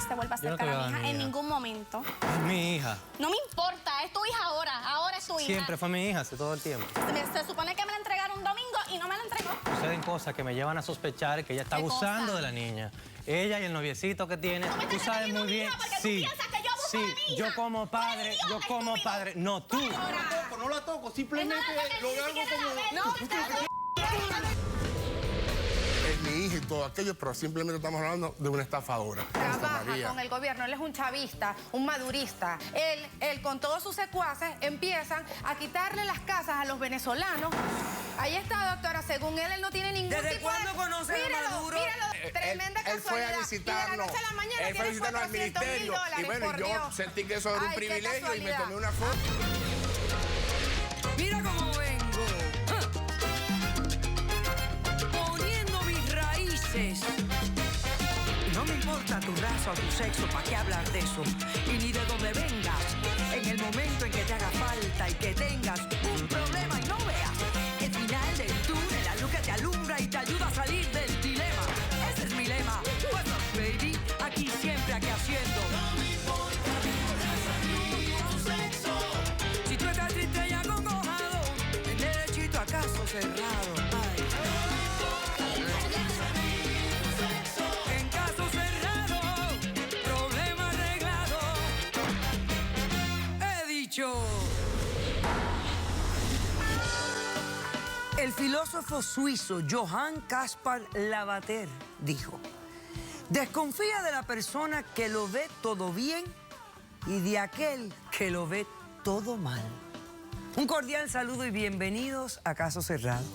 se vuelva a acercar a mi hija en ningún momento. Es mi hija. No me importa, es tu hija ahora es tu hija. Siempre fue mi hija, hace todo el tiempo. Se supone que me la entregaron un domingo y no me la entregó. Suceden cosas que me llevan a sospechar que ella está abusando de la niña. Ella y el noviecito que tiene, tú sabes muy bien. Sí, sí, yo como padre, no tú. No la toco, simplemente lo hago como... Es mi hija y todo aquello, pero simplemente estamos hablando de una estafadora. Trabaja con el gobierno, él es un chavista, un madurista. Él con todos sus secuaces empiezan a quitarle las casas a los venezolanos. Ahí está, doctora, según él no tiene ningún ¿Desde tipo de... cuándo conoce a Maduro? Míralo, tremenda Él fue a casualidad. visitarnos. Y de la noche a la mañana Él fue a tiene visitarnos al ministerio. $400,000, Y bueno, por yo Dios. sentí que eso era un Ay, qué privilegio y me casualidad. tomé una foto. Mira cómo vengo. Poniendo mis raíces. No me importa tu raza o tu sexo, ¿para qué hablar de eso? Y ni de dónde vengas. En el momento en que te haga falta y que tengas un problema y no veas el final del túnel, la luz que te alumbra y te ayuda a salir del dilema. Ese es mi lema. What's up, baby? Aquí siempre, aquí haciendo. No me importa tu sexo. Si tú estás triste y acongojado, el derechito a caso cerrado. Ay. En caso cerrado, problema arreglado. He dicho. El filósofo suizo Johann Caspar Lavater dijo: desconfía de la persona que lo ve todo bien y de aquel que lo ve todo mal. Un cordial saludo y bienvenidos a Caso Cerrado.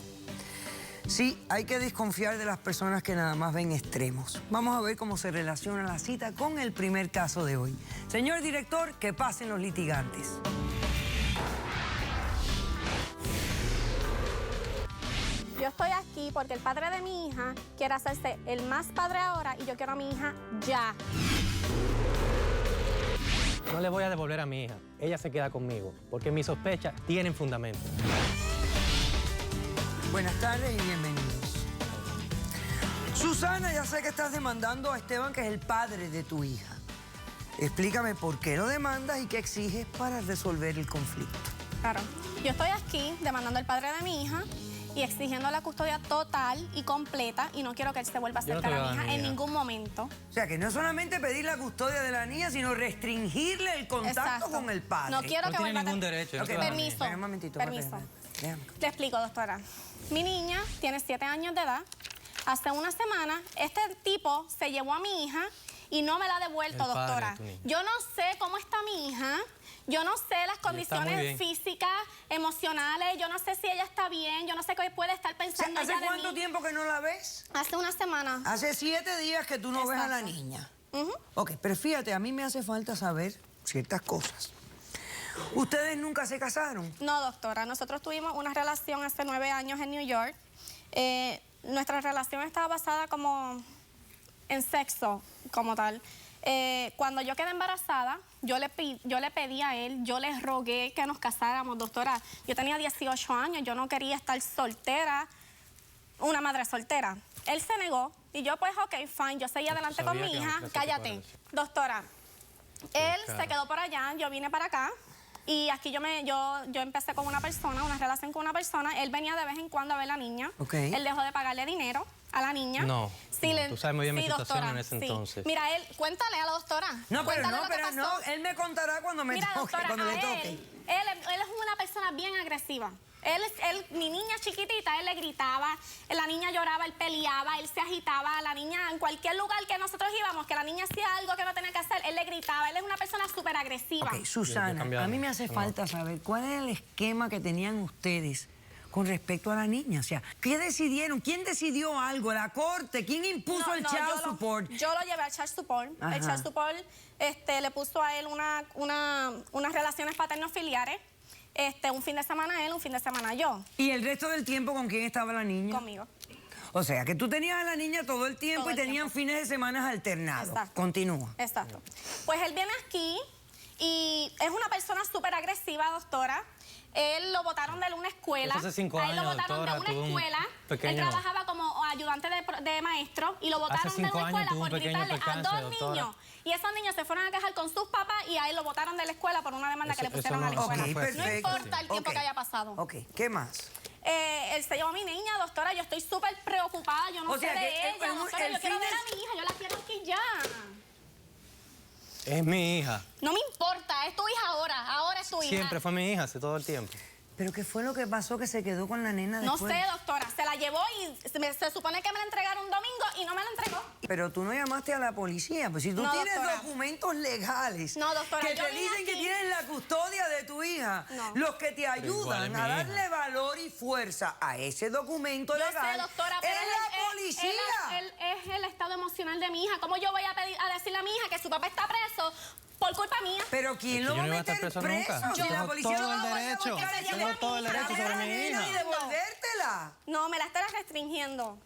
Sí, hay que desconfiar de las personas que nada más ven extremos. Vamos a ver cómo se relaciona la cita con el primer caso de hoy. Señor director, que pasen los litigantes. Yo estoy aquí porque el padre de mi hija quiere hacerse el más padre ahora y yo quiero a mi hija ya. No le voy a devolver a mi hija. Ella se queda conmigo, porque mis sospechas tienen fundamento. Buenas tardes y bienvenidos. Susana, ya sé que estás demandando a Esteban, que es el padre de tu hija. Explícame por qué lo demandas y qué exiges para resolver el conflicto. Claro, yo estoy aquí demandando al padre de mi hija y exigiendo la custodia total y completa y no quiero que él se vuelva a Yo no acercar te voy a a mi dar hija mi en hija. ningún momento. O sea, que no es solamente pedir la custodia de la niña, sino restringirle el contacto Exacto. con el padre. No quiero No que tiene vuelva a ningún derecho. yo no Ok, te voy a dar mi hija. Permiso. Espera un momentito. Permiso. Déjame. Le explico, doctora. Mi niña tiene 7 años de edad. Hace una semana, este tipo se llevó a mi hija y no me la ha devuelto, El padre doctora. de tu niña. Yo no sé cómo está mi hija. Yo no sé las está muy condiciones bien. físicas, emocionales. Yo no sé si ella está bien. Yo no sé qué puede estar pensando ¿Hace ella de cuánto mí. tiempo que no la ves? Hace una semana. Hace 7 días que tú no ves a la Exacto. niña. Ujú. Ok, pero fíjate, a mí me hace falta saber ciertas cosas. ¿Ustedes nunca se casaron? No, doctora. Nosotros tuvimos una relación hace 9 años en New York. Nuestra relación estaba basada como en sexo, como tal. Cuando yo quedé embarazada, yo le pedí a él, yo le rogué que nos casáramos, doctora. Yo tenía 18 años, yo no quería estar soltera, una madre soltera. Él se negó y yo pues, ok, fine, yo seguí adelante con sabía mi que hija. iban a hacer Cállate, separación. doctora. Él cara. se quedó por allá, yo vine para acá. Y aquí yo empecé con una persona, una relación con una persona. Él venía de vez en cuando a ver a la niña. Ok. Él dejó de pagarle dinero a la niña. No, Sí, no, tú sabes muy bien mi situación doctora, en ese sí. entonces. Mira, él, cuéntale a la doctora. No, pero Cuéntale lo que pasó. no, él me contará cuando me Mira, toque, doctora, cuando le a toque. él es una persona bien agresiva. Mi niña chiquitita, él le gritaba, la niña lloraba, él peleaba, él se agitaba, la niña en cualquier lugar que nosotros íbamos, que la niña hacía algo que no tenía que hacer, él le gritaba, él es una persona súper agresiva. Ok, Susana, a mí me hace falta saber cuál es el esquema que tenían ustedes con respecto a la niña. O sea, ¿qué decidieron? ¿Quién decidió algo? ¿La corte? ¿Quién impuso el child support? Yo lo llevé al child support. Ajá. El child support le puso a él unas relaciones paterno-filiares. Un fin de semana él, un fin de semana yo. ¿Y el resto del tiempo con quién estaba la niña? Conmigo. O sea, que tú tenías a la niña todo el tiempo Todo y el tenían tiempo. fines de semana alternados. Exacto. Continúa. Exacto. Pues él viene aquí y es una persona súper agresiva, doctora. Él lo botaron de una escuela. Eso hace 5 A él lo años, botaron doctora, de una tuve un escuela. pequeño- Él trabajaba como ayudante de maestro y lo botaron de 5 una años escuela tuvo un por pequeño gritarle a percance, 2 doctora. niños. Y esos niños se fueron a quejar con sus papás y a él lo botaron de la escuela por una demanda que le Eso pusieron no- a la escuela. eso no fue así. No importa el tiempo Ok. que haya pasado. Ok, ¿qué más? Él se llevó a mi niña, doctora. Yo estoy súper preocupada. Yo no O sé sea, de que ella, doctora. el Yo quiero fin ver es- a mi hija. Yo la quiero aquí ya. Es mi hija. No me importa. Es tu hija ahora. Ahora es tu hija. Siempre fue mi hija, hace todo el tiempo. ¿Pero qué fue lo que pasó que se quedó con la nena No después? sé, doctora. Se la llevó y se supone que me la entregaron un domingo y no me la entregó. Pero tú no llamaste a la policía, pues si tú No, tienes doctora. documentos legales No, doctora, que yo te vine dicen que aquí. tienes la custodia de tu hija, No. los que te igual ayudan es mi a hija. darle valor y fuerza a ese documento Yo legal sé, doctora, pero es la policía. él es el estado emocional de mi hija. ¿Cómo yo voy a decirle a mi hija que su papá está preso por culpa mía? Pero ¿quién Es que lo yo va a no iba a estar meter preso preso? nunca. Si Yo la tengo policía todo no el lo va a derecho. buscar, Se llevó Tengo a todo el mi hija. derecho sobre mi hija. y devolvértela. No, me la está restringiendo.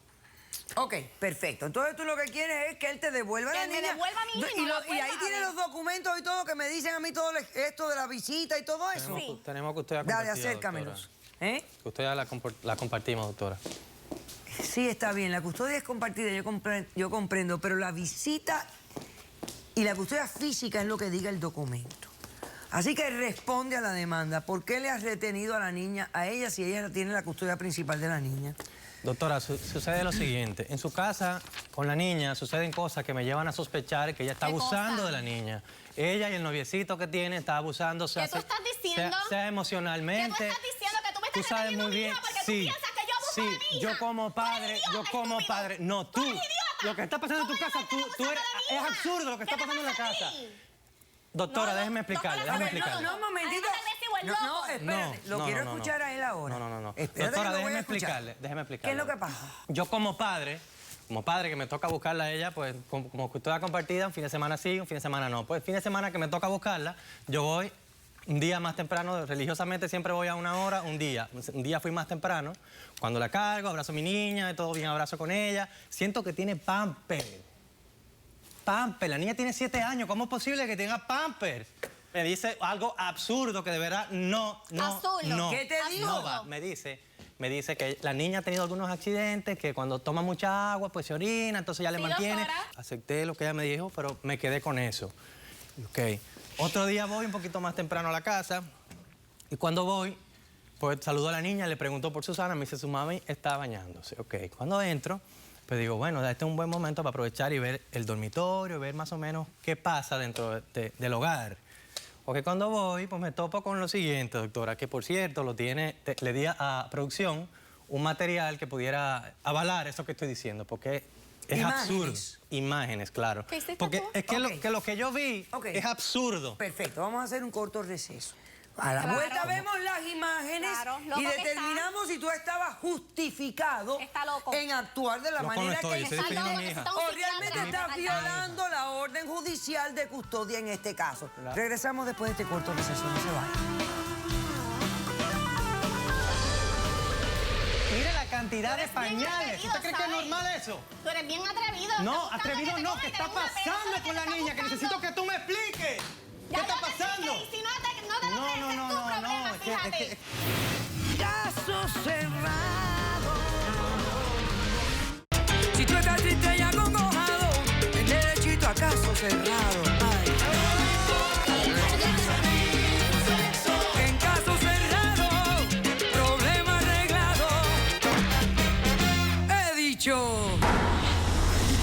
Ok, perfecto. Entonces tú lo que quieres es que él te devuelva a Que la me niña. devuelva a mi hija y no la y ahí vuelva a tienes ver. los documentos y todo que me dicen a mí todo esto de la visita y todo eso. Sí. Tenemos custodia Dale, compartida, acércamelos. doctora. ¿Eh? Custodia la compartimos, doctora. Sí, está bien. La custodia es compartida, yo comprendo, pero la visita y la custodia física es lo que diga el documento. Así que responde a la demanda. ¿Por qué le has retenido a la niña, a ella, si ella tiene la custodia principal de la niña? Doctora, sucede lo siguiente. En su casa, con la niña, suceden cosas que me llevan a sospechar que ella está ¿Qué abusando cosa? de la niña. Ella y el noviecito que tiene está abusando. ¿Qué tú estás diciendo? Sea emocionalmente. ¿Qué tú estás diciendo? Que tú me estás Tú sabes reteniendo muy a mi bien. hija porque tú Sí, piensas que yo abuso sí. de mi hija. Yo como Tú eres padre, idiota, yo como estúpido. padre. No, Tú tú. eres idiota. Lo que está pasando en tu ¿Cómo casa, vas a estar tú eres. abusando de mi Es hija? absurdo lo que ¿Qué está te pasando en la pasa a casa. ti? Doctora, No, déjeme explicarle, doctora, déjeme explicarle. No, un momentito. Ay, agresivo, el loco. No, espérate. No, lo quiero no, escuchar a él ahora. No. Espérate Doctora, que lo voy a déjeme escuchar. explicarle, déjeme explicarle. ¿Qué es lo que pasa? Yo como padre que me toca buscarla a ella, pues como custodia compartida, un fin de semana sí, un fin de semana no. Pues el fin de semana que me toca buscarla, yo voy un día más temprano, religiosamente siempre voy a una hora, un día. Un día fui más temprano, cuando la cargo, abrazo a mi niña, todo bien, abrazo con ella. Siento que tiene pamper. Pamper, la niña tiene 7 años, ¿cómo es posible que tenga pamper? Me dice algo absurdo que de verdad no. Absurdo. ¿Qué te dijo? No va. Me dice que la niña ha tenido algunos accidentes, que cuando toma mucha agua, pues se orina, entonces ya le Sí, mantiene. doctora. Acepté lo que ella me dijo, pero me quedé con eso. Ok. Otro día voy un poquito más temprano a la casa y cuando voy, pues saludo a la niña, le pregunto por Susana, me dice, su mami está bañándose. Ok. Cuando entro, pues digo, bueno, este es un buen momento para aprovechar y ver el dormitorio, ver más o menos qué pasa dentro del hogar. Porque cuando voy, pues me topo con lo siguiente, doctora, que por cierto le di a producción un material que pudiera avalar eso que estoy diciendo, porque es Imágenes. absurdo. Imágenes, claro. ¿Qué hiciste Porque tú? es que, Ok. lo que yo vi Ok. es absurdo. Perfecto, vamos a hacer un corto receso. A la Claro. vuelta vemos las imágenes Claro, loco y que determinamos si tú estabas justificado Está loco. en actuar de la Loco no manera estoy, que estoy hiciste. defendiendo a mi hija. Necesita un O realmente psiquiatra. estás violando la orden judicial de custodia en este caso. Claro. Regresamos después de este corto receso, no se vayan. Mire la cantidad de Tú eres bien pañales. atrevido, ¿Usted cree que es ¿sabes? normal eso? Tú eres bien atrevido. No, Estás buscando atrevido que no. te ¿Qué está cojan, que te pasando una con la persona niña? Que buscando. necesito que tú me expliques. ¿Qué está pasando? Y si no te lo crees, es tu problema, es que- es fíjate. que- Caso cerrado. Si tú estás triste y acongojado, ven derechito a caso cerrado.